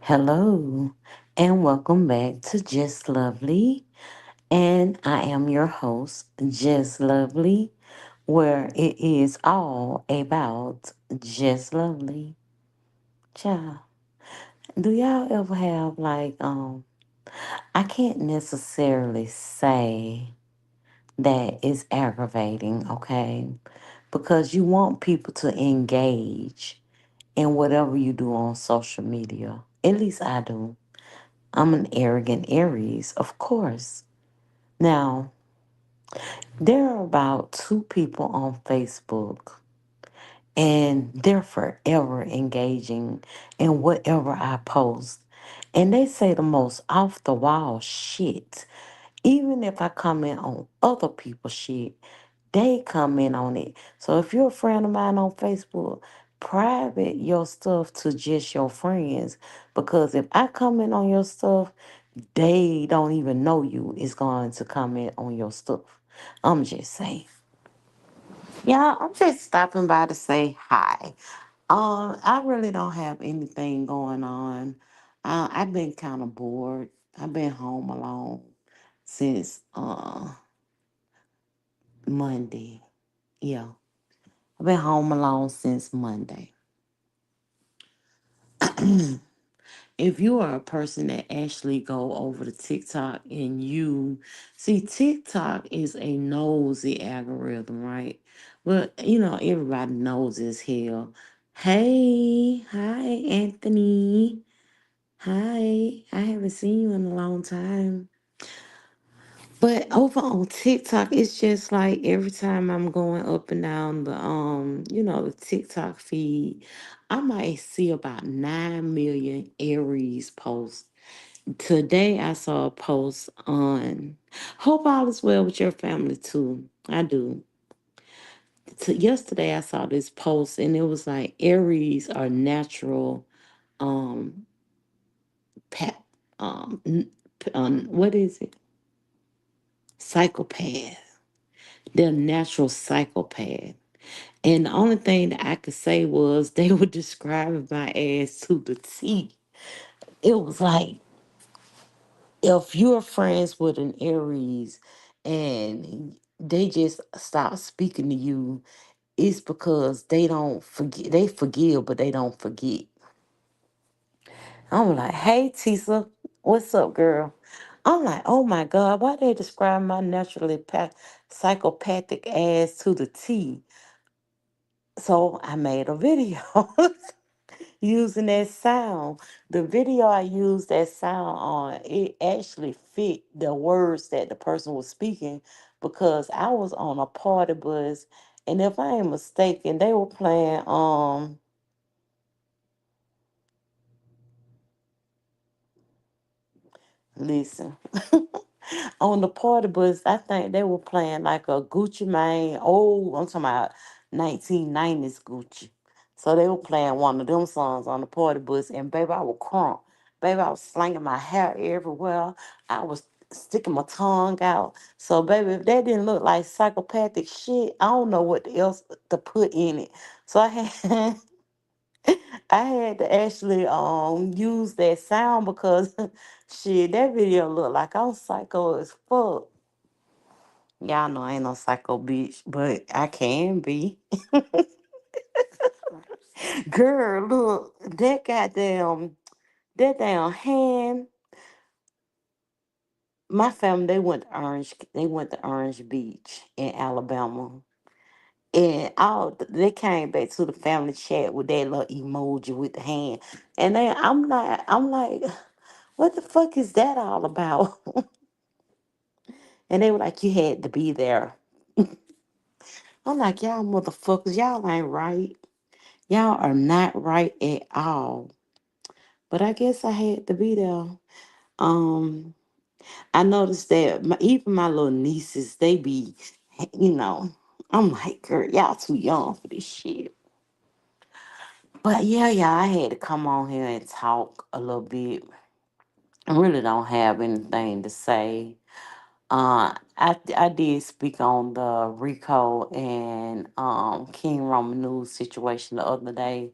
Hello, and welcome back to Just Lovely. And I am your host, Just Lovely, where it is all about Just Lovely. Child, do y'all ever have I can't necessarily say that it's aggravating, okay? Because you want people to engage in whatever you do on social media. At least I do. I'm an arrogant Aries, of course. Now, there are about two people on Facebook, and they're forever engaging in whatever I post. And they say the most off the wall shit. Even if I comment on other people's shit, they comment on it. So if you're a friend of mine on Facebook, private your stuff to just your friends. Because if I comment on your stuff, they don't even know you is going to comment on your stuff. I'm just saying. Yeah, I'm just stopping by to say hi. I really don't have anything going on. I've been kind of bored. I've been home alone since Monday. Yeah, I've been home alone since Monday. If you are a person that actually go over to TikTok and you see TikTok is a nosy algorithm, right? Well, everybody knows as hell. Hey, hi Anthony. Hi. I haven't seen you in a long time. But over on TikTok, it's just like every time I'm going up and down the TikTok feed, I might see about 9 million Aries posts. Today I saw a post on hope all is well with your family too. I do. Yesterday I saw this post and it was like Aries are natural um pat what is it? Psychopath. They're natural psychopath. And the only thing that I could say was they were describing my ass to the T. It was like if you're friends with an Aries and they just stop speaking to you, it's because they don't forget. They forgive, but they don't forget. I'm like, hey, Tisa, what's up, girl? I'm like, oh my God, why they describe my psychopathic ass to the T? So I made a video using that sound. The video I used that sound on, it actually fit the words that the person was speaking because I was on a party bus, and if I ain't mistaken, they were playing listen. On the party bus, I think they were playing like a Gucci Mane. Oh, I'm talking about 1990s Gucci. So they were playing one of them songs on the party bus, and baby, I was crunk. Baby, I was slinging my hair everywhere. I was sticking my tongue out. So, baby, if that didn't look like psychopathic shit, I don't know what else to put in it. So I had I had to actually use that sound because shit, that video looked like I was psycho as fuck. Y'all know I ain't no psycho bitch, but I can be. Girl, look, that damn hand. My family, they went to Orange Beach in Alabama. And they came back to the family chat with that little emoji with the hand. And I'm like, what the fuck is that all about? And they were like, you had to be there. I'm like, y'all motherfuckers, y'all ain't right. Y'all are not right at all. But I guess I had to be there. Um, I noticed that even my little nieces, they be, you know, I'm like, girl, y'all too young for this shit. But yeah, I had to come on here and talk a little bit. I really don't have anything to say. I did speak on the Rico and King Roman news situation the other day.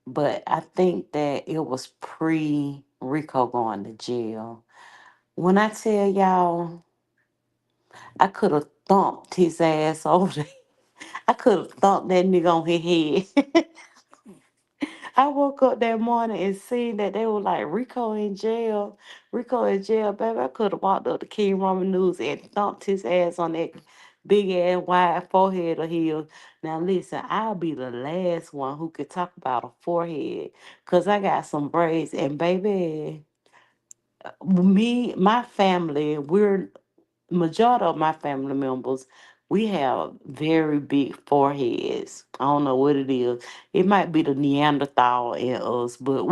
but I think that it was pre Rico going to jail. When I tell y'all, I could have thumped his ass over there. I could have thumped that nigga on his head. I woke up that morning and seen that they were like Rico in jail. Rico in jail, baby. I could have walked up to King Roman News and thumped his ass on that big ass wide forehead of his. Now listen, I'll be the last one who could talk about a forehead. Cause I got some braids and baby, my family, we're majority of my family members, we have very big foreheads. I don't know what it is. It might be the Neanderthal in us, but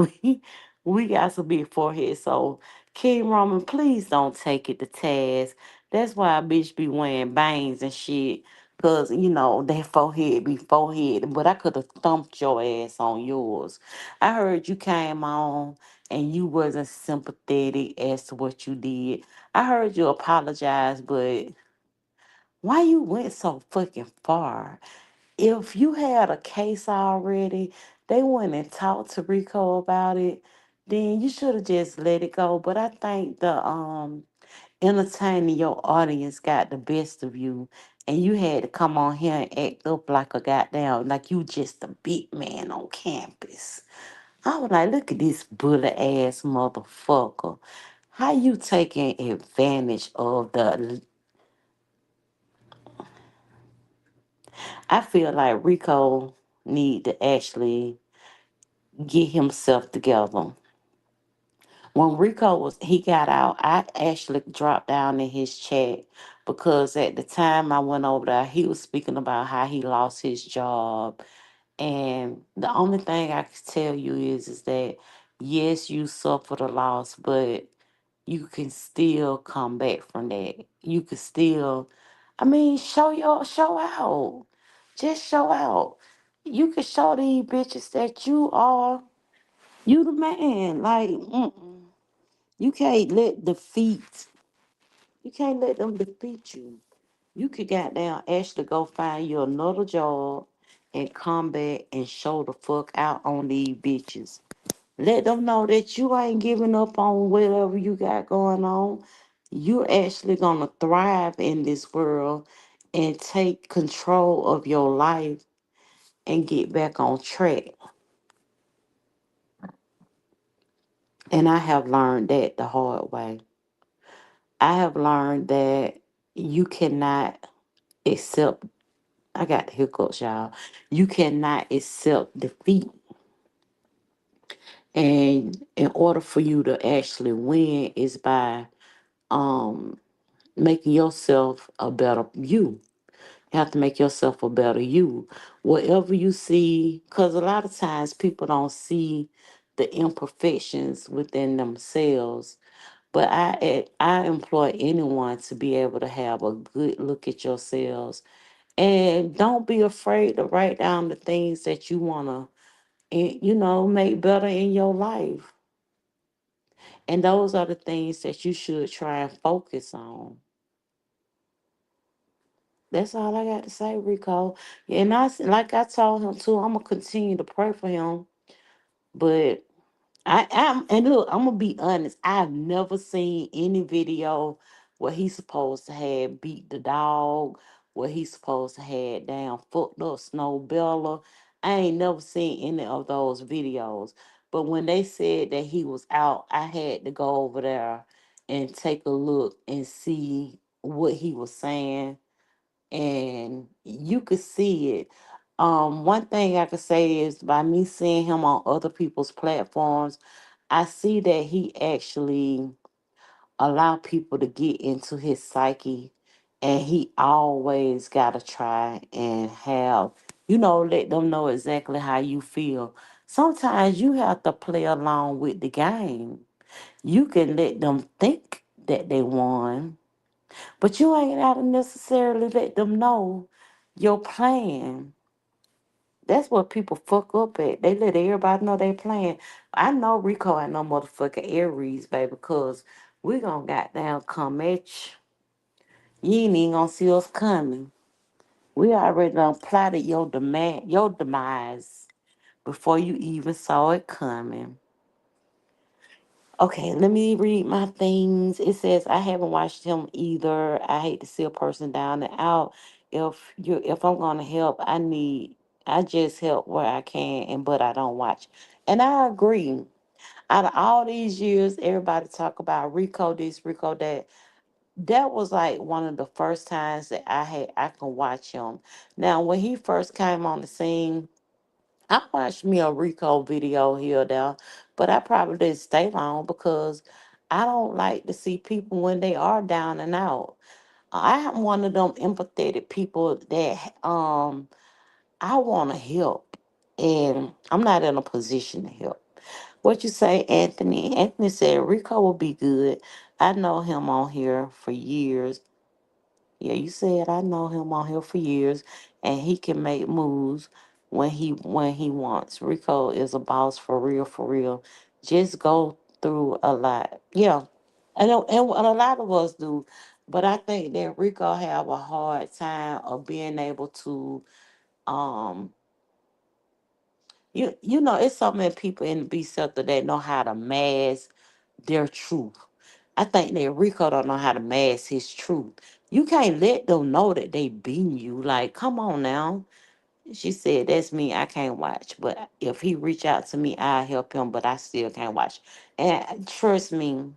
we got some big foreheads. So King Roman, please don't take it to task. That's why a bitch be wearing bangs and shit. Cause that forehead be forehead, but I could have thumped your ass on yours. I heard you came on and you wasn't sympathetic as to what you did. I heard you apologize, but why you went so fucking far? If you had a case already, they went and talked to Rico about it, then you should have just let it go. But I think the entertaining your audience got the best of you, and you had to come on here and act up like a goddamn like you just a big man on campus. I was like, look at this bully ass motherfucker. How you taking advantage of the I feel like Rico need to actually get himself together. When he got out, I actually dropped down in his chat because at the time I went over there, he was speaking about how he lost his job. And the only thing I can tell you is that yes, you suffered a loss, but you can still come back from that. You can still, I mean, show out. Just show out. You can show these bitches that you the man. Like, you can't let defeat, you can't let them defeat you. You could goddamn actually go find you another job and come back and show the fuck out on these bitches. Let them know that you ain't giving up on whatever you got going on. You're actually gonna thrive in this world and take control of your life and get back on track. And I have learned that the hard way. I have learned that you cannot accept, I got the hiccups, y'all. You cannot accept defeat. And in order for you to actually win is by um making yourself a better you. You have to make yourself a better you. Whatever you see, because a lot of times people don't see the imperfections within themselves. But I employ anyone to be able to have a good look at yourselves, and don't be afraid to write down the things that you wanna, make better in your life. And those are the things that you should try and focus on. That's all I got to say, Rico. And like I told him too, I'm gonna continue to pray for him. But I am, and look, I'm gonna be honest. I've never seen any video where he's supposed to have beat the dog, where he's supposed to have down fucked up Snow Bella. I ain't never seen any of those videos. But when they said that he was out, I had to go over there and take a look and see what he was saying, and you could see it. One thing I could say is by me seeing him on other people's platforms, I see that he actually allow people to get into his psyche, and he always gotta try and let them know exactly how you feel. Sometimes you have to play along with the game. You can let them think that they won, but you ain't gotta necessarily let them know your plan. That's what people fuck up at. They let everybody know they plan. I know Rico ain't no motherfucking Aries, baby, because we gonna goddamn come at you. You ain't even gonna see us coming. We already done plotted your demise. before you even saw it coming. Okay, let me read my things. It says I haven't watched him either. I hate to see a person down and out. If I'm gonna help, I just help where I can and but I don't watch. And I agree. Out of all these years, everybody talk about Rico this, Rico that. That was like one of the first times that I could watch him. Now when he first came on the scene, I watched me a Rico video here or there, but I probably didn't stay long because I don't like to see people when they are down and out. I am one of them empathetic people that I want to help, and I'm not in a position to help. What you say, Anthony? Anthony said Rico will be good. I know him on here for years. Yeah, you said I know him on here for years, and he can make moves when he wants. Rico is a boss for real, for real. Just go through a lot. Yeah, I know, and a lot of us do, but I think that Rico have a hard time of being able to um. It's so many people in the B sector that know how to mask their truth. I think that Rico don't know how to mask his truth. You can't let them know that they beating you. Like, come on now. She said, that's me. I can't watch. But if he reach out to me, I'll help him, but I still can't watch. And trust me,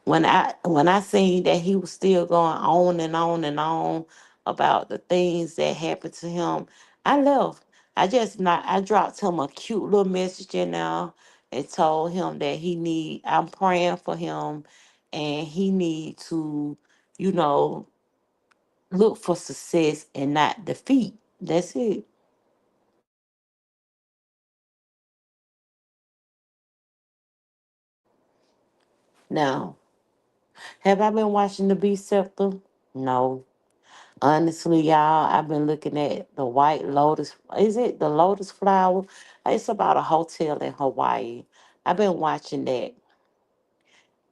when I seen that he was still going on and on and on about the things that happened to him, I left. I dropped him a cute little message in there and told him that I'm praying for him and he need to, you know, look for success and not defeat. That's it. Now, have I been watching the Beast Scepter? No. Honestly, y'all, I've been looking at the White Lotus. Is it the Lotus Flower? It's about a hotel in Hawaii. I've been watching that.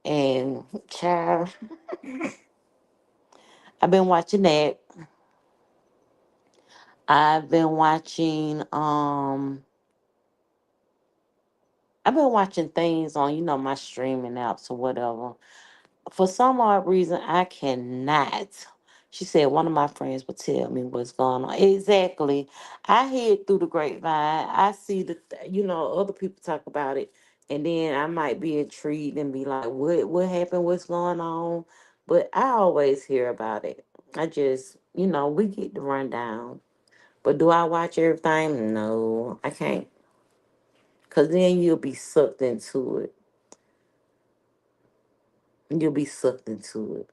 And child, I've been watching that. I've been watching things on, my streaming apps or whatever. For some odd reason, I cannot. She said one of my friends would tell me what's going on. Exactly. I hear it through the grapevine. I see other people talk about it, and then I might be intrigued and be like, "What happened? What's going on?" But I always hear about it. I just, we get the rundown. But do I watch everything? No, I can't. Cause then you'll be sucked into it. You'll be sucked into it.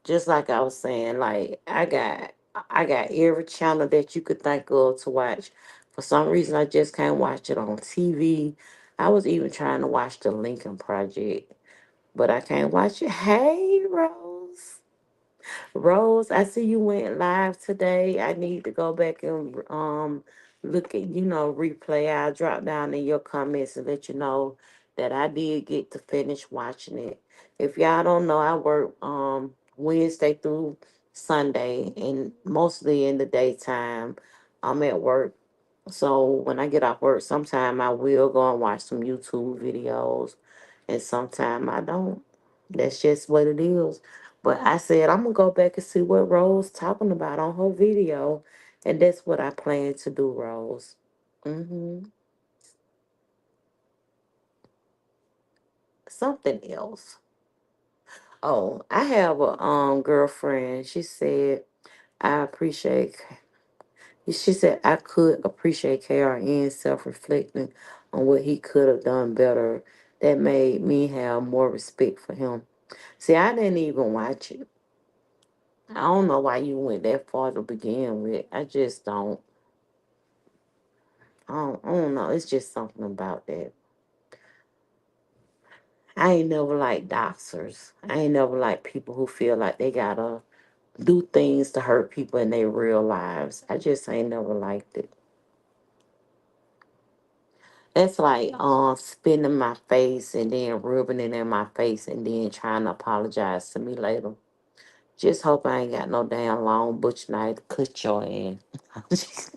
Just like I was saying, like I got every channel that you could think of to watch. For some reason I just can't watch it on TV. I was even trying to watch the Lincoln Project, but I can't watch it. Hey Rose. Rose, I see you went live today. I need to go back and look at, replay. I'll drop down in your comments and let you know that I did get to finish watching it. If y'all don't know, I work Wednesday through Sunday and mostly in the daytime. I'm at work. So when I get off work, sometime I will go and watch some YouTube videos and sometime I don't. That's just what it is. But I said I'm gonna go back and see what Rose talking about on her video, and that's what I plan to do, Rose. Mm-hmm. Something else. Oh, I have a girlfriend. She said I appreciate. She said I could appreciate KRN self-reflecting on what he could have done better. That made me have more respect for him. See, I didn't even watch it. I don't know why you went that far to begin with. I just don't. I don't know. It's just something about that. I ain't never like doxers. I ain't never like people who feel like they gotta do things to hurt people in their real lives. I just ain't never liked it. That's like spitting in my face and then rubbing it in my face and then trying to apologize to me later. Just hope I ain't got no damn long butch knife to cut your ass.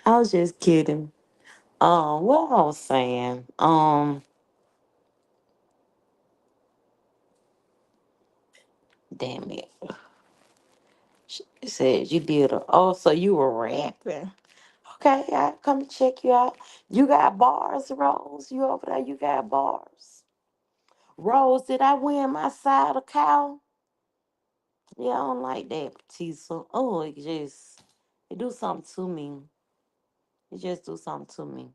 I was just kidding. What I was saying. Damn it. It said you did a. Oh, so you were rapping. Okay, I come to check you out. You got bars, Rose. You over there? You got bars. Rose, did I win my side of cow? Yeah, I don't like that, Patisa. Oh, it do something to me. It just do something to me.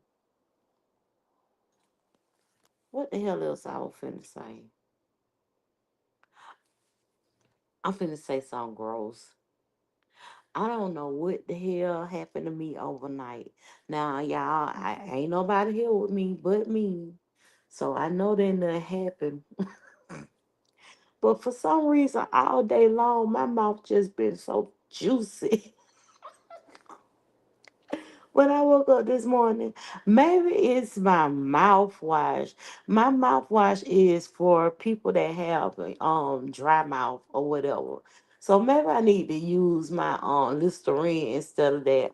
What the hell else I was finna say? I'm finna say something gross. I don't know what the hell happened to me overnight. Now, y'all, I ain't nobody here with me but me. So I know that nothing happened. But for some reason, all day long, my mouth just been so juicy. When I woke up this morning, maybe it's my mouthwash. My mouthwash is for people that have dry mouth or whatever. So maybe I need to use my Listerine instead of that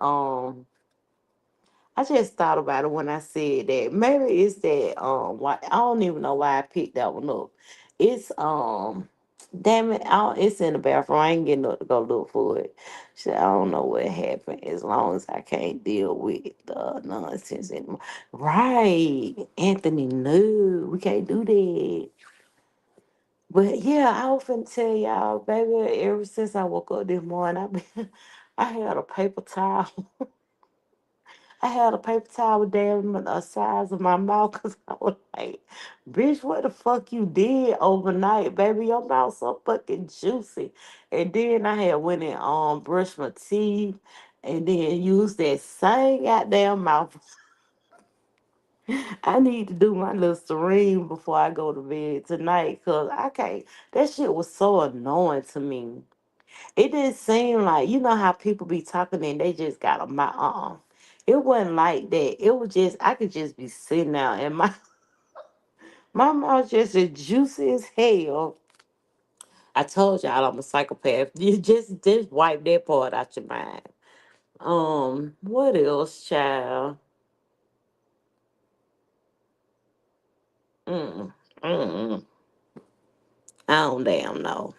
I just thought about it when I said that. Maybe it's that why I don't even know why I picked that one up. It's damn it, it's in the bathroom. I ain't getting up to go look for it. So I don't know what happened as long as I can't deal with the nonsense anymore. Right. Anthony, no, we can't do that. But yeah, I often tell y'all, baby, ever since I woke up this morning, I had a paper towel. I had a paper towel down the size of my mouth because I was like, bitch, what the fuck you did overnight, baby? Your mouth so fucking juicy. And then I had went and brushed my teeth and then used that same goddamn mouth. I need to do my little serene before I go to bed tonight because I can't. That shit was so annoying to me. It didn't seem like you know how people be talking and they just got a mouth. It wasn't like that. It was just I could just be sitting out and my my mouth just as juicy as hell. I told y'all I'm a psychopath. You just wipe that part out your mind. What else, child? Mm, mm, I don't damn know.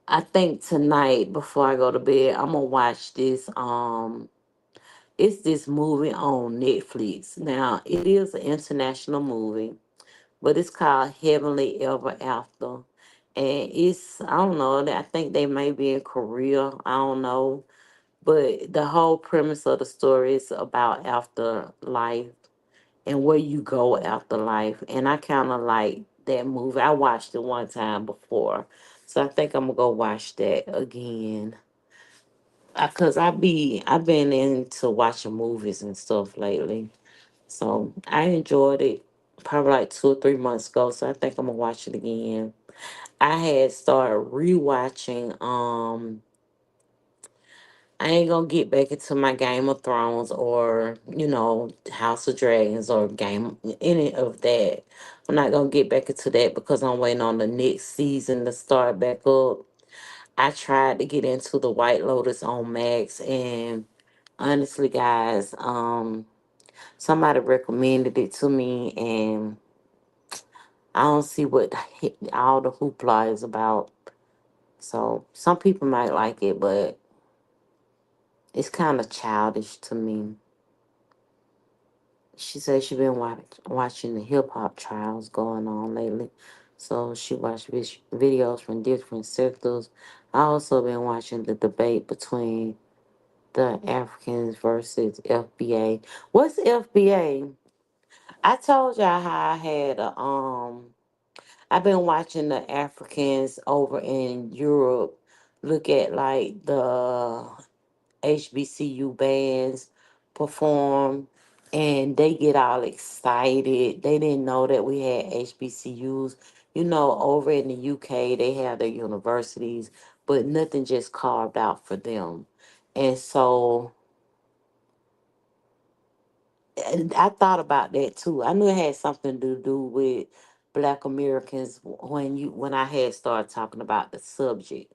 I think tonight before I go to bed, I'm gonna watch this. It's this movie on Netflix. Now it is an international movie, but it's called Heavenly Ever After. And it's, I don't know, I think they may be in Korea. I don't know. But the whole premise of the story is about afterlife and where you go after life. And I kind of like that movie. I watched it one time before. So I think I'm going to go watch that again. Because I've been into watching movies and stuff lately. So I enjoyed it probably like 2 or 3 months ago. So I think I'm gonna watch it again. I had started rewatching. I ain't gonna get back into my Game of Thrones or House of Dragons or Game any of that. I'm not gonna get back into that because I'm waiting on the next season to start back up. I tried to get into the White Lotus on Max, and honestly, guys, somebody recommended it to me, and I don't see what all the hoopla is about. So some people might like it, but it's kind of childish to me. She said she been watching the hip hop trials going on lately, so she watched videos from different sectors. I also been watching the debate between the Africans versus FBA. What's FBA? I told y'all how I had a I've been watching the Africans over in Europe look at like the HBCU bands perform and they get all excited. They didn't know that we had HBCUs. Over in the UK, they have their universities, but nothing just carved out for them. And so and I thought about that too. I knew it had something to do with Black Americans when I had started talking about the subject.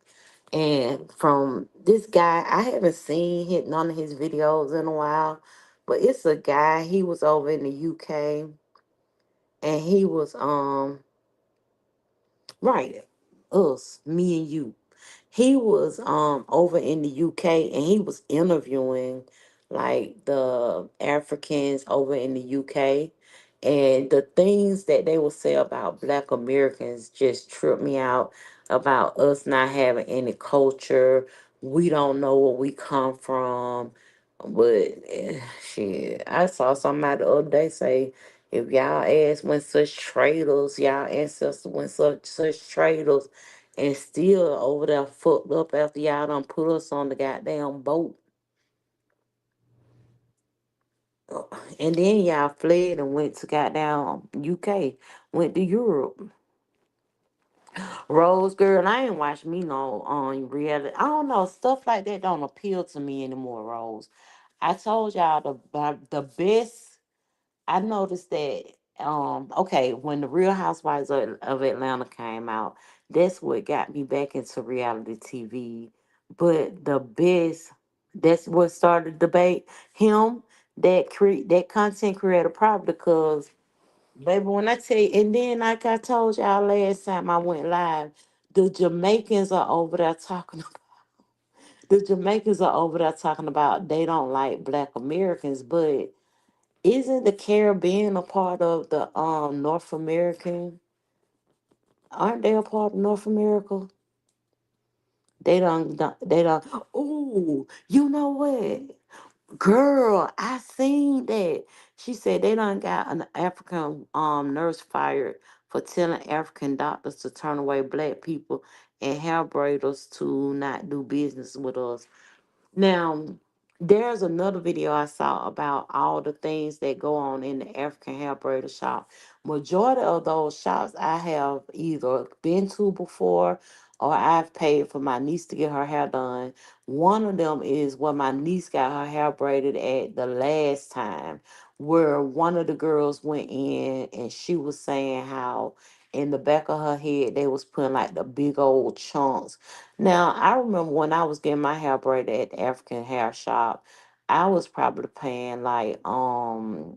And from this guy, I haven't seen none of his videos in a while, but it's a guy. He was over in the UK, and he was right, us, me and you. He was over in the UK, and he was interviewing like the Africans over in the UK, and the things that they would say about Black Americans just tripped me out, about us not having any culture. We don't know where we come from. But shit, I saw somebody the other day say, if y'all ass went such traders, y'all ancestors went such traders, and still over there fucked up after y'all done put us on the goddamn boat. And then y'all fled and went to goddamn UK, went to Europe. Rose girl, I ain't watched me no on reality. I don't know, stuff like that don't appeal to me anymore, Rose. I told y'all the best. I noticed that okay, when the Real Housewives of Atlanta came out, that's what got me back into reality TV. But the best, that's what started the debate. Him, that content creator, probably because, baby, when I tell you, and then like I told y'all last time I went live, the Jamaicans are over there talking. The Jamaicans are over there talking about they don't like Black Americans, but isn't the Caribbean a part of the North American? Aren't they a part of North America? They don't. Ooh, you know what? Girl, I seen that. She said they done got an African nurse fired for telling African doctors to turn away Black people and hair braiders to not do business with us. Now, there's another video I saw about all the things that go on in the African hair braider shop. Majority of those shops I have either been to before or I've paid for my niece to get her hair done. One of them is where my niece got her hair braided at the last time, where one of the girls went in and she was saying how in the back of her head they was putting like the big old chunks. Now, I remember when I was getting my hair braided at the African hair shop, I was probably paying like probably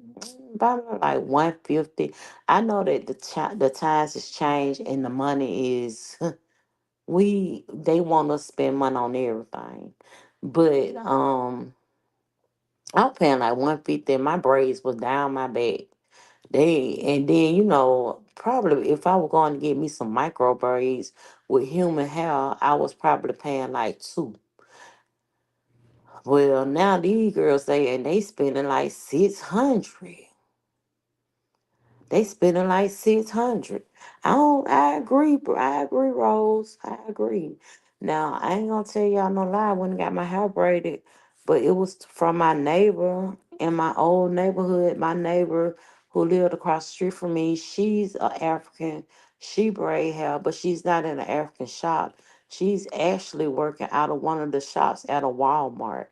like 150. I know that the times has changed and the money is they want us to spend money on everything. But I was paying like 150 and my braids was down my back. And then probably if I were going to get me some micro braids with human hair, I was probably paying like two. Well, now these girls saying they spending like 600. They spending like 600. I agree, bro. I agree, Rose. I agree. Now I ain't gonna tell y'all no lie. I went and got my hair braided, but it was from my neighbor in my old neighborhood. My neighbor who lived across the street from me, she's a African. She braid hair, but she's not in an African shop. She's actually working out of one of the shops at a Walmart.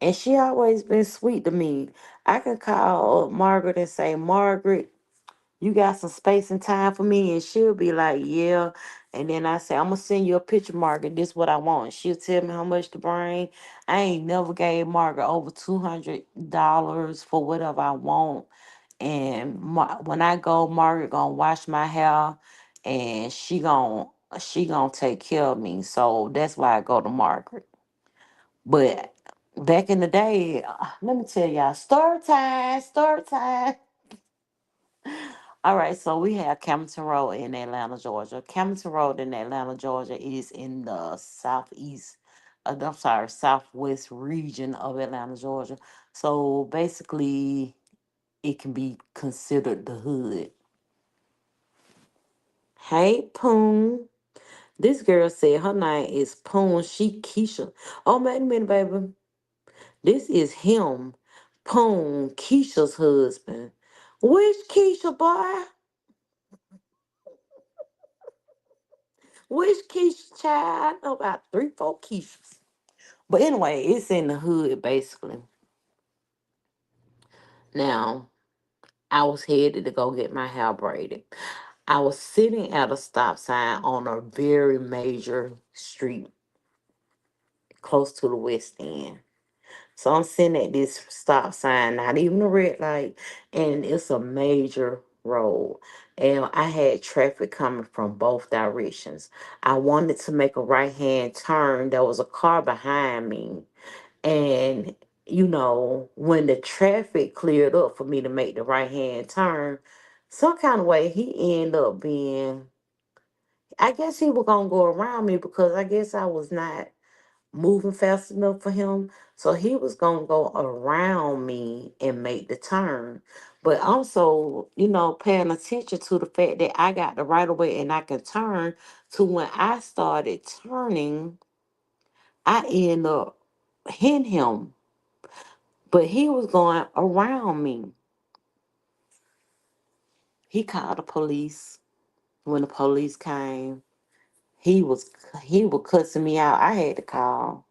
And she always been sweet to me. I can call up Margaret and say, Margaret, you got some space and time for me? And she'll be like, yeah. And then I say, I'm gonna send you a picture, Margaret. This what I want. She'll tell me how much to bring. I ain't never gave Margaret over $200 for whatever I want. And when I go, Margaret gonna wash my hair, and she gonna take care of me. So that's why I go to Margaret. But back in the day, let me tell y'all, story time, story time. All right, so we have Camden Road in Atlanta, Georgia. Camden Road in Atlanta, Georgia is in the southeast, I'm sorry, southwest region of Atlanta, Georgia. So basically, it can be considered the hood. Hey, Poon. This girl said her name is Poon. She Keisha. Oh, wait a minute, baby. This is him, Poon, Keisha's husband. Which Keisha, boy? Which Keisha child? I know about three, four Keishas. But anyway, it's in the hood, basically. Now, I was headed to go get my hair braided. I was sitting at a stop sign on a very major street close to the West End. So I'm sitting at this stop sign, not even a red light, and it's a major road. And I had traffic coming from both directions. I wanted to make a right hand turn. There was a car behind me. And, when the traffic cleared up for me to make the right hand turn, some kind of way he ended up being, I guess he was going to go around me because I guess I was not moving fast enough for him. So he was gonna go around me and make the turn. But also, paying attention to the fact that I got the right of way and I can turn to when I started turning, I end up hitting him. But he was going around me. He called the police. When the police came, he was he was cussing me out. I had to call.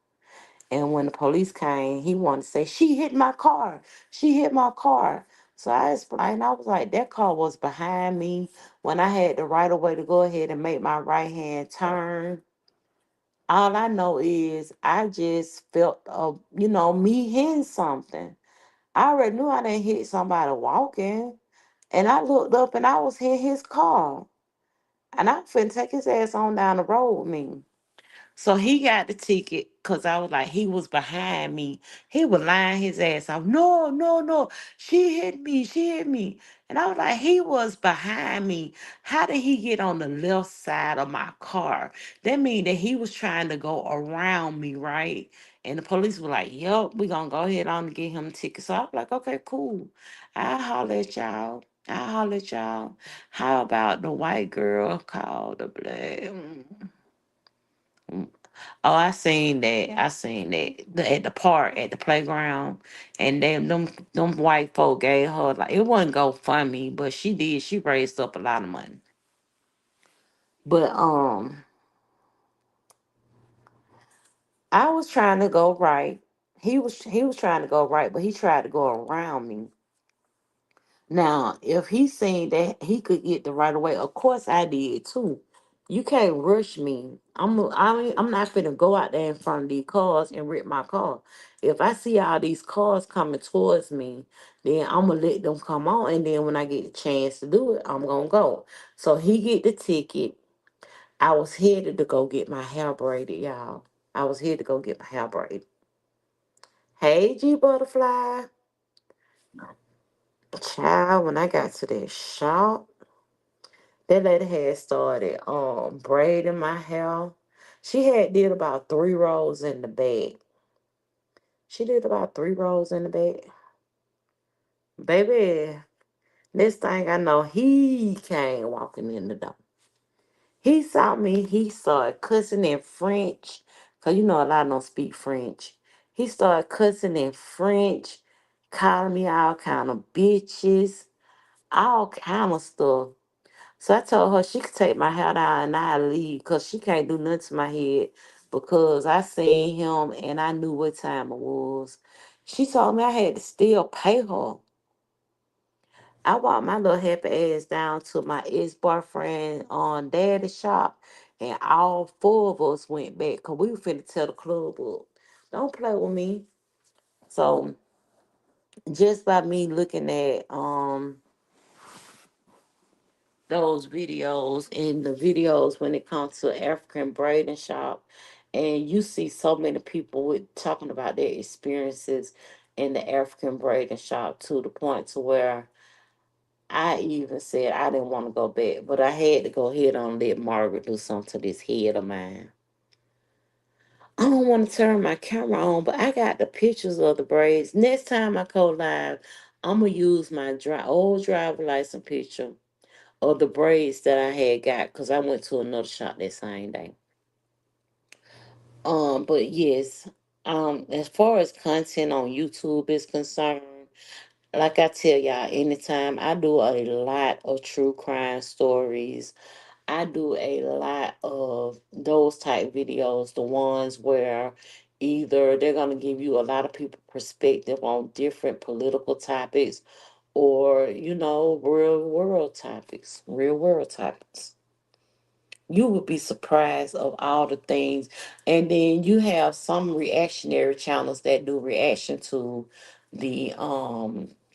And when the police came, he wanted to say, she hit my car. She hit my car. So I explained, I was like, that car was behind me when I had the right of way to go ahead and make my right hand turn. All I know is I just felt, me hitting something. I already knew I didn't hit somebody walking. And I looked up and I was hitting his car. And I finna take his ass on down the road with me. So he got the ticket because I was like, he was behind me. He was lying his ass off. No, no, no. She hit me. She hit me. And I was like, he was behind me. How did he get on the left side of my car? That means that he was trying to go around me, right? And the police were like, yup, we going to go ahead on and get him a ticket. So I was like, okay, cool. I'll holler at y'all. I'll holler at y'all. How about the white girl called the black? Oh, I seen that. I seen that at the park, at the playground, and them white folk gave her like it wasn't GoFundMe, but she did. She raised up a lot of money. But I was trying to go right. He was trying to go right, but he tried to go around me. Now, if he seen that he could get the right of way, of course I did too. You can't rush me. I'm not finna go out there in front of these cars and rip my car. If I see all these cars coming towards me, then I'm gonna let them come on, and then when I get the chance to do it, I'm gonna go. So he get the ticket. I was headed to go get my hair braided, y'all. I was here to go get my hair braided. Hey, G Butterfly. Child, when I got to that shop, that lady had started braiding my hair. She had did about 3 rows in the back. She did about 3 rows in the back. Baby, next thing I know, he came walking in the door. He saw me, he started cussing in French. Cause a lot don't speak French. He started cussing in French, calling me all kind of bitches, all kind of stuff. So I told her she could take my hair down and I leave because she can't do nothing to my head because I seen him and I knew what time it was. She told me I had to still pay her. I walked my little happy ass down to my ex-boyfriend on daddy's shop and all four of us went back because we were finna tell the club up. Don't play with me. So just by me looking at those videos and the videos when it comes to African braiding shop, and you see so many people with talking about their experiences in the African braiding shop to the point to where I even said I didn't want to go back, but I had to go ahead and let Margaret do something to this head of mine. I don't want to turn my camera on, but I got the pictures of the braids. Next time I go live, I'm gonna use my old driver license picture of the braids that I had got because I went to another shop that same day. But yes, as far as content on YouTube is concerned, like I tell y'all, anytime I do a lot of true crime stories, I do a lot of those type videos, the ones where either they're gonna give you a lot of people perspective on different political topics, or, real world topics, real world topics. You would be surprised of all the things. And then you have some reactionary channels that do reaction to the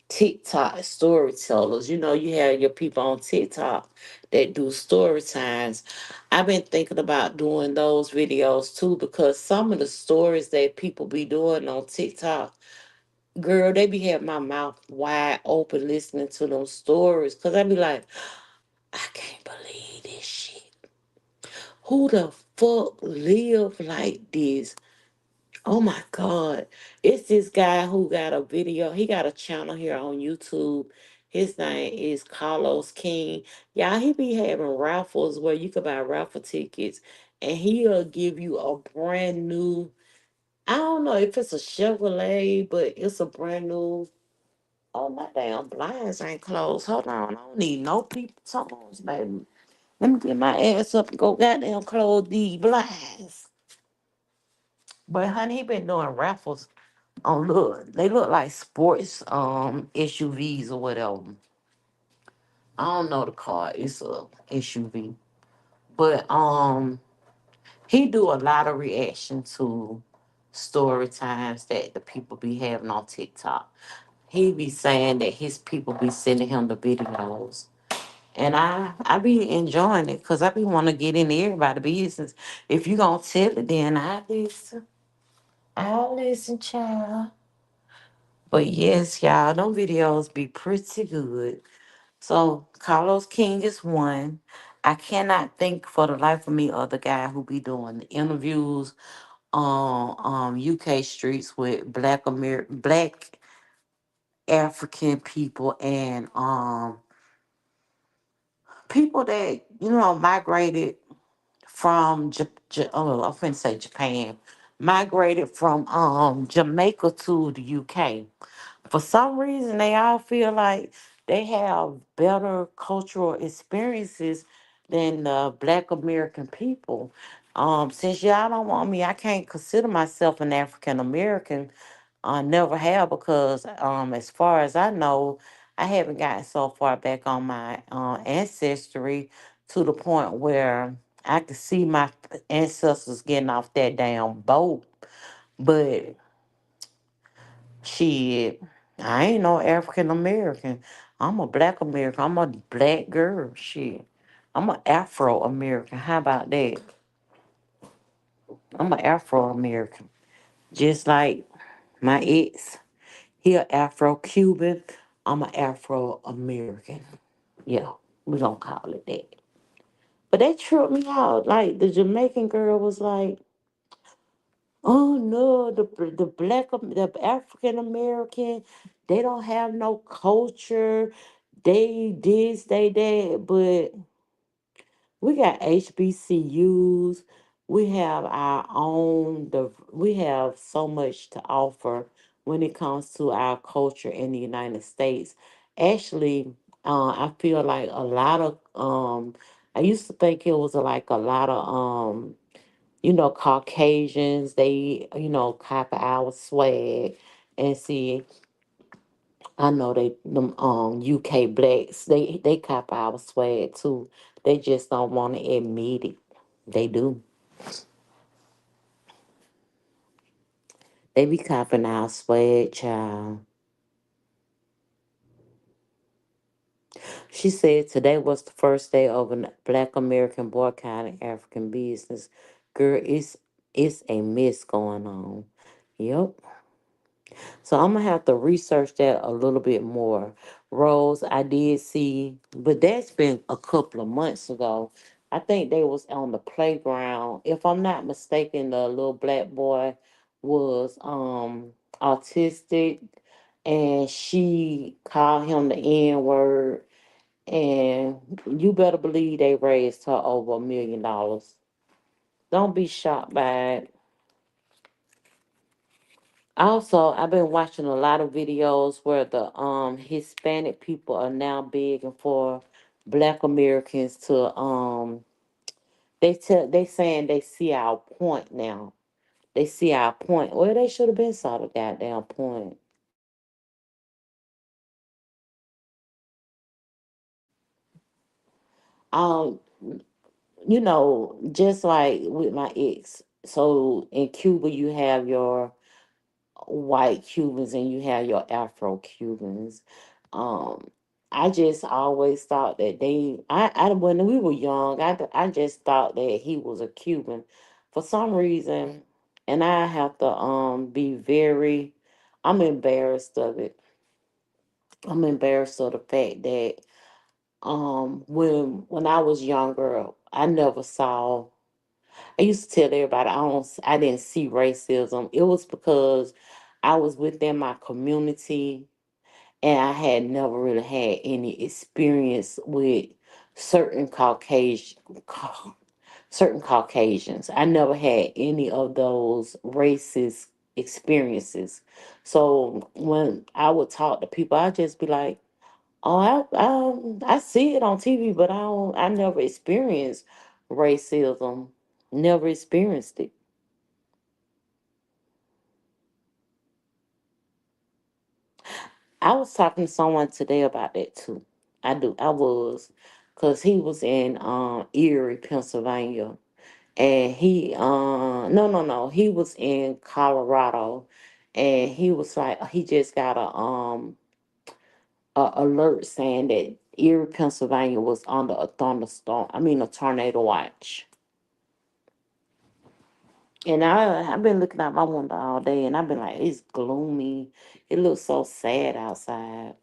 TikTok storytellers. You have your people on TikTok that do story times. I've been thinking about doing those videos too, because some of the stories that people be doing on TikTok, girl, they be having my mouth wide open listening to those stories. Cause I be like, I can't believe this shit. Who the fuck live like this? Oh my God. It's this guy who got a video. He got a channel here on YouTube. His name is Carlos King. Y'all, he be having raffles where you can buy raffle tickets. And he'll give you a brand new, I don't know if it's a Chevrolet, but it's a brand new. Oh, my damn blinds ain't closed. Hold on. I don't need no people tones, baby. Let me get my ass up and go goddamn close these blinds. But honey, he been doing raffles on, look, they look like sports SUVs or whatever. I don't know the car. It's a SUV. But he do a lot of reaction to story times that the people be having on TikTok. He be saying that his people be sending him the videos. And I be enjoying it because I be want to get in everybody's business. If you gonna tell it, then I listen. I'll listen, child. But yes, y'all, them videos be pretty good. So Carlos King is one. I cannot think for the life of me of the guy who be doing the interviews on UK streets with black African people and people that migrated from I'm finna say Japan, migrated from Jamaica to the UK. For some reason, they all feel like they have better cultural experiences than the Black American people. Since y'all don't want me, I can't consider myself an African American. I never have, because, as far as I know, I haven't gotten so far back on my ancestry to the point where I could see my ancestors getting off that damn boat. But shit, I ain't no African American. I'm a Black American. I'm a black girl. Shit. I'm an Afro American. How about that? I'm an Afro American. Just like my ex, he a Afro Cuban. I'm an Afro American. Yeah, we gonna call it that. But that tripped me out. Like, the Jamaican girl was like, "Oh no, the African American, they don't have no culture. They this, they that." But we got HBCUs. We have our own. We have so much to offer when it comes to our culture in the United States. Actually, I feel like a lot of I used to think it was like a lot of Caucasians, they, copy our swag. And see, I know them UK blacks, they copy our swag too. They just don't want to admit it. They do. They be copying our swag, child. She said today was the first day of a Black American boycotting African business. Girl, it's a mess going on. Yep. So I'm gonna have to research that a little bit more. Rose, I did see, but that's been a couple of months ago. I think they was on the playground. If I'm not mistaken, the little black boy was autistic, and she called him the N word, and you better believe they raised her over $1 million. Don't be shocked by it. Also, I've been watching a lot of videos where the Hispanic people are now begging for Black Americans to they saying they see our point now. They see our point. Well, they should have been saw the goddamn point. Um, just like with my ex. So in Cuba, you have your white Cubans and you have your Afro Cubans. Um, I just always thought that when we were young, I just thought that he was a Cuban for some reason, and I have to be very, I'm embarrassed of it. I'm embarrassed of the fact that when I was younger, I never saw. I used to tell everybody I didn't see racism. It was because I was within my community and I had never really had any experience with certain certain Caucasians. I never had any of those racist experiences. So when I would talk to people, I'd just be like, "Oh, I see it on TV, but I never experienced racism. Never experienced it." I was talking to someone today about that too. I was, cause he was in Erie, Pennsylvania, and he was in Colorado, and he was like he just got a alert saying that Erie, Pennsylvania was under a thunderstorm. I mean a tornado watch. And I've been looking out my window all day, and I've been like, it's gloomy. It looks so sad outside.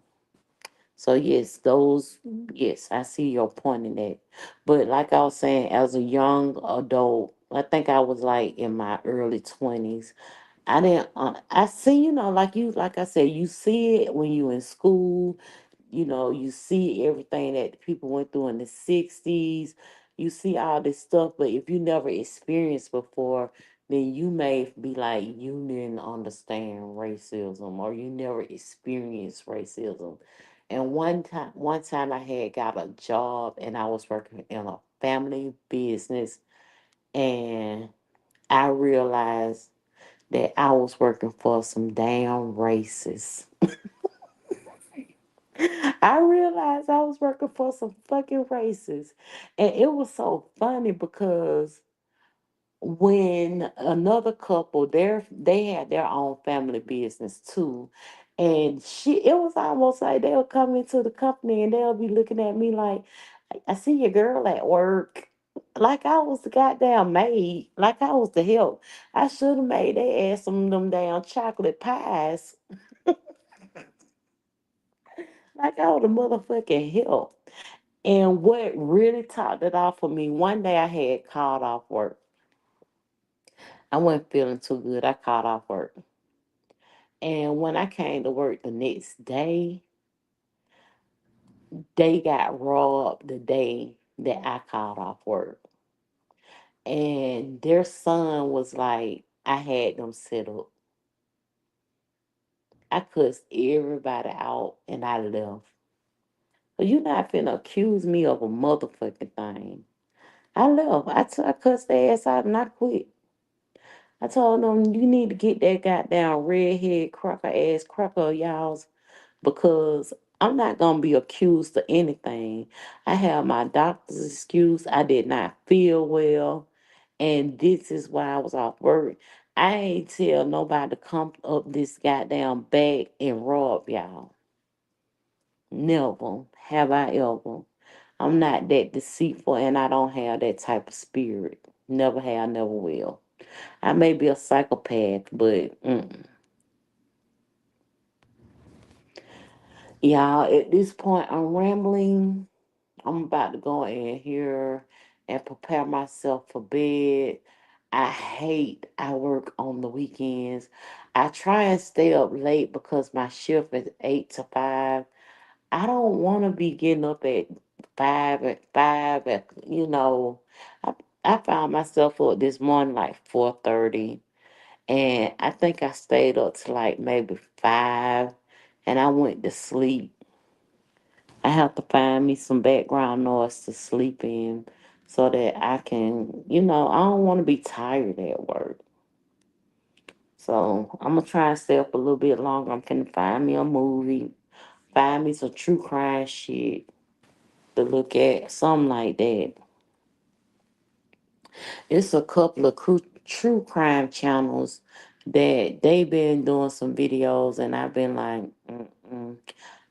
So yes, I see your point in that. But like I was saying, as a young adult, I think I was like in my early 20s. I didn't. I see, like I said, you see it when you in school. You see everything that people went through in the '60s. You see all this stuff, but if you never experienced before, then you may be like you didn't understand racism or you never experienced racism. And one time I had got a job and I was working in a family business, and I realized that I was working for some damn racists. I realized I was working for some fucking racists. And it was so funny because when another couple, they had their own family business too. And it was almost like they'll come into the company and they'll be looking at me like, I see your girl at work. Like I was the goddamn maid. Like I was the help. I should have made they ass some of them damn chocolate pies. Like I was the motherfucking help. And what really topped it off for me, one day I had called off work. I wasn't feeling too good. I called off work. And when I came to work the next day, they got robbed the day that I called off work. And their son was like, I had them set up. I cussed everybody out and I left. But you not finna accuse me of a motherfucking thing. I left. I cussed their ass out and I quit. I told them you need to get that goddamn redhead cracker ass cracker of y'all's because I'm not gonna be accused of anything. I have my doctor's excuse. I did not feel well, and this is why I was off work. I ain't tell nobody to come up this goddamn bag and rob y'all. Never have I ever. I'm not that deceitful, and I don't have that type of spirit. Never have, never will. I may be a psychopath, but y'all, at this point, I'm rambling. I'm about to go in here and prepare myself for bed. I work on the weekends. I try and stay up late because my shift is 8 to 5. I don't want to be getting up at 5 I, I found myself up this morning like 4:30. And I think I stayed up to like maybe 5 and I went to sleep. I have to find me some background noise to sleep in so that I can, I don't want to be tired at work. So I'm going to try and stay up a little bit longer. I'm going to find me a movie, find me some true crime shit to look at something like that. It's a couple of true crime channels that they've been doing some videos, and I've been like, mm-mm,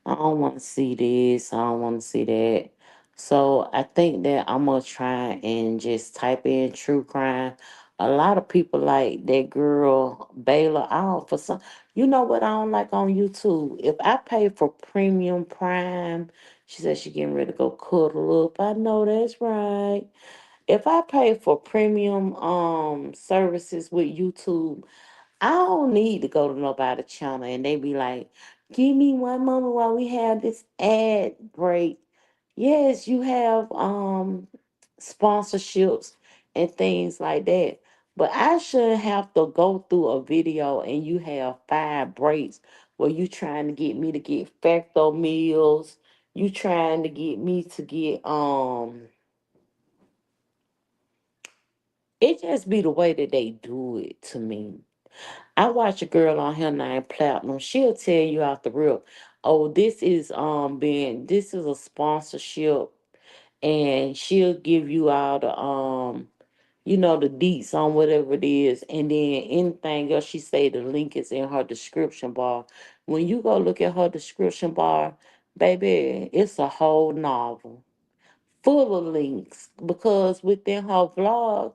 I don't want to see this. I don't want to see that. So I think that I'm gonna try and just type in true crime. A lot of people like that girl Baylor out for some. You know what I don't like on YouTube? If I pay for premium prime, she said she getting ready to go cuddle up. I know that's right. If I pay for premium services with YouTube, I don't need to go to nobody channel and they be like, give me one moment while we have this ad break. Yes, you have sponsorships and things like that. But I shouldn't have to go through a video and you have 5 breaks where you trying to get me to get facto meals. You trying to get me to get it just be the way that they do it to me. I watch a girl on here named Platinum. She'll tell you out the rip, oh, this is a sponsorship, and she'll give you all the the deets on whatever it is, and then anything else she say the link is in her description bar. When you go look at her description bar, baby, it's a whole novel full of links because within her vlog,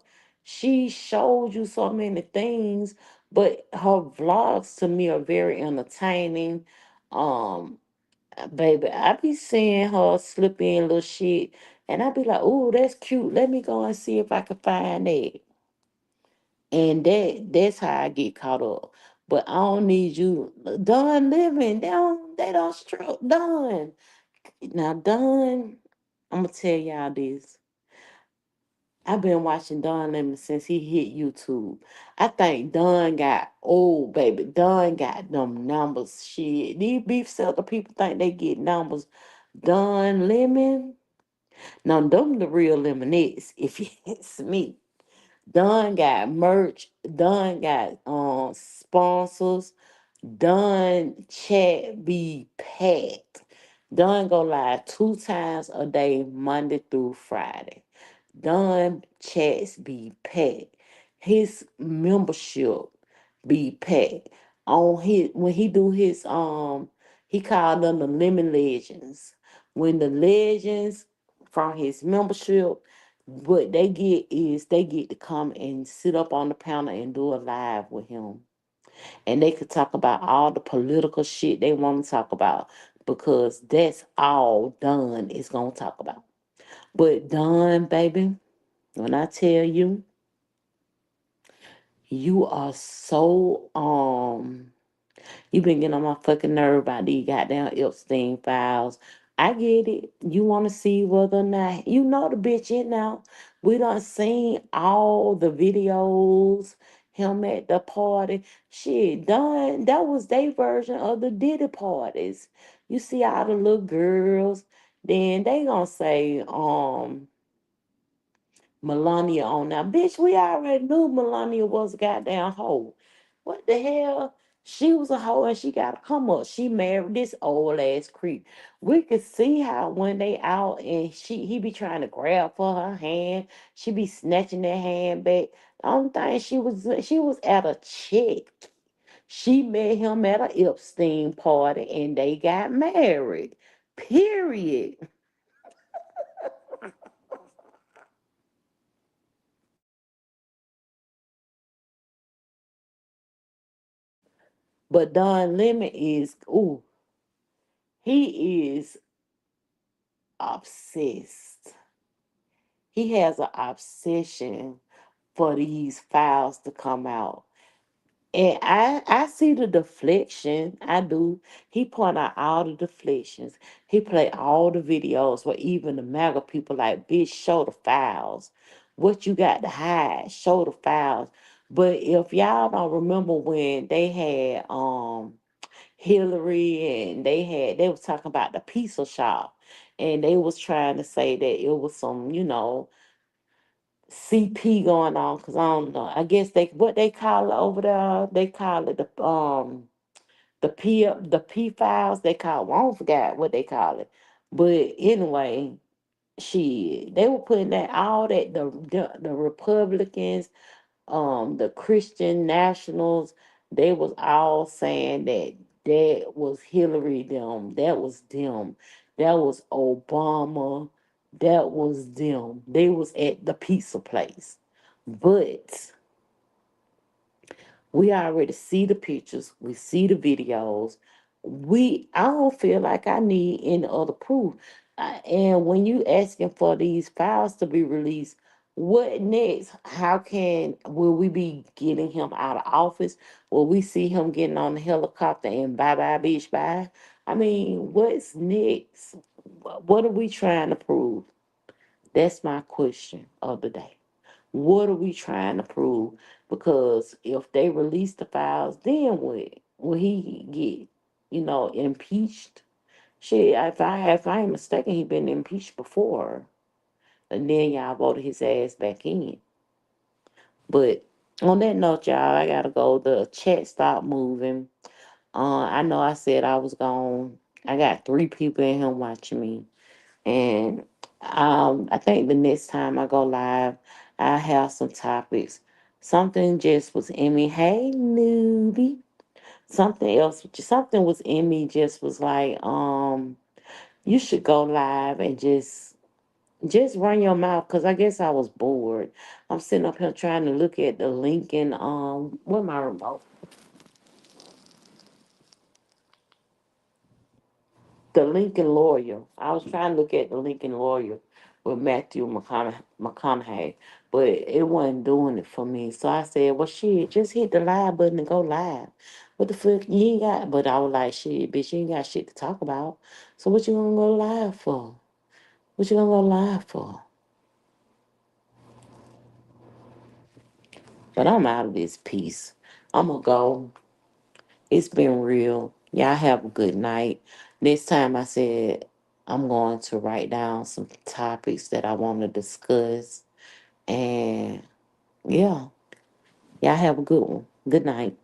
she showed you so many things, but her vlogs to me are very entertaining. Um, baby, I be seeing her slip in little shit, and I be like, "Ooh, that's cute. Let me go and see if I can find that." And that's how I get caught up. But I don't need you done living. They don't stroke done. Now done, I'm gonna tell y'all this. I've been watching Don Lemon since he hit YouTube. I think Don got old, baby. Don got them numbers. Shit. These beef seller people think they get numbers. Don Lemon. Now, them the real lemonades, if you ask me. Don got merch. Don got sponsors. Don chat be packed. Don go live 2 times a day, Monday through Friday. Don chats be packed. His membership be packed. On his when he do his he called them the Lemon Legends. When the legends from his membership, what they get is they get to come and sit up on the panel and do a live with him. And they could talk about all the political shit they want to talk about because that's all Don is gonna talk about. But Don, baby, when I tell you, you are so you been getting on my fucking nerve about these goddamn Epstein files. I get it. You want to see whether or not you know the bitch in now. We done seen all the videos, him at the party. Shit, done. That was their version of the Diddy parties. You see all the little girls. Then they gonna say, Melania on now. Bitch, we already knew Melania was a goddamn hoe. What the hell? She was a hoe and she got to come up. She married this old ass creep. We could see how when they out and he be trying to grab for her hand. She be snatching that hand back. The only thing she was at a check. She met him at a Epstein party and they got married. Period. But Don Lemon is, ooh, he is obsessed. He has an obsession for these files to come out. And I see the deflection. I do. He point out all the deflections. He play all the videos where even the MAGA people like, bitch, show the files. What you got to hide? Show the files. But if y'all don't remember when they had Hillary and they was talking about the pizza shop and they was trying to say that it was some, CP going on because I don't know. I guess they what they call it over there, they call it the P files they call it. Well, I don't forget what they call it. But anyway, shit, they were putting that all that the Republicans, the Christian nationals, they was all saying that that was Hillary them, that was them, that was Obama, that was them. They was at the pizza place. But we already see the pictures, we see the videos. I don't feel like I need any other proof. And when you asking for these files to be released, what next? How can will we be getting him out of office? Will we see him getting on the helicopter and bye bye bitch bye? I mean, what's next? What are we trying to prove? That's my question of the day. What are we trying to prove? Because if they release the files, then what? Will he get, impeached? Shit, if I ain't mistaken, he been impeached before. And then y'all voted his ass back in. But on that note, y'all, I gotta go. The chat stopped moving. I know I said I was gone. I got 3 people in here watching me. And I think the next time I go live, I have some topics. Something just was in me. Hey, newbie. Something was in me. Just was like, you should go live and just run your mouth. Cause I guess I was bored. I'm sitting up here trying to look at the Lincoln. What my remote? The Lincoln Lawyer. I was trying to look at the Lincoln Lawyer with Matthew McConaughey, but it wasn't doing it for me. So I said, well, shit, just hit the live button and go live. What the fuck? You ain't got, but I was like, shit, bitch, you ain't got shit to talk about. So what you gonna go live for? What you gonna go live for? But I'm out of this piece. I'm gonna go. It's been real. Y'all have a good night. Next time I said I'm going to write down some topics that I want to discuss. And yeah, y'all have a good one. Good night.